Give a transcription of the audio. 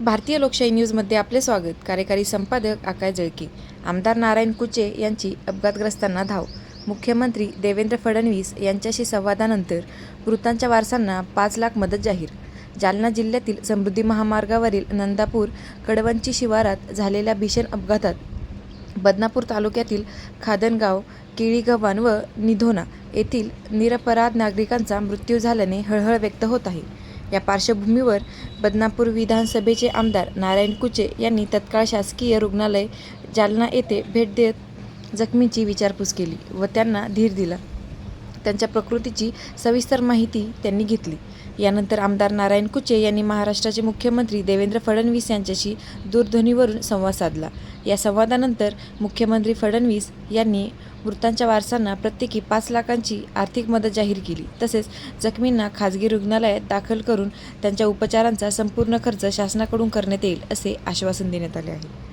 भारतीय लोकशाही न्यूजमध्ये आपले स्वागत. कार्यकारी संपादक आकाश जळके. आमदार नारायण कुचे यांची अपघातग्रस्तांना धाव. मुख्यमंत्री देवेंद्र फडणवीस यांच्याशी संवादानंतर मृतांच्या वारसांना 5 लाख मदत जाहीर. जालना जिल्ह्यातील समृद्धी महामार्गावरील नंदापूर कडवंची शिवारात झालेल्या भीषण अपघातात बदनापूर तालुक्यातील खादनगाव, केळीगव्हाण व निधोना येथील निरपराध नागरिकांचा मृत्यू झाल्याने हळहळ व्यक्त होत आहे. या पार्श्वभूमीवर बदनापूर विधानसभेचे आमदार नारायण कुचे यांनी तत्काळ शासकीय रुग्णालय जालना येथे भेट देत जखमींची विचारपूस केली व त्यांना धीर दिला. त्यांच्या प्रकृतीची सविस्तर माहिती त्यांनी घेतली. यानंतर आमदार नारायण कुचे यांनी महाराष्ट्राचे मुख्यमंत्री देवेंद्र फडणवीस यांच्याशी दूरध्वनीवरून संवाद साधला. या संवादानंतर मुख्यमंत्री फडणवीस यांनी मृतांच्या वारसांना प्रत्येकी 5 लाखांची आर्थिक मदत जाहीर केली. तसेच जखमींना खाजगी रुग्णालयात दाखल करून त्यांच्या उपचारांचा संपूर्ण खर्च शासनाकडून करण्यात येईल असे आश्वासन देण्यात आले आहे.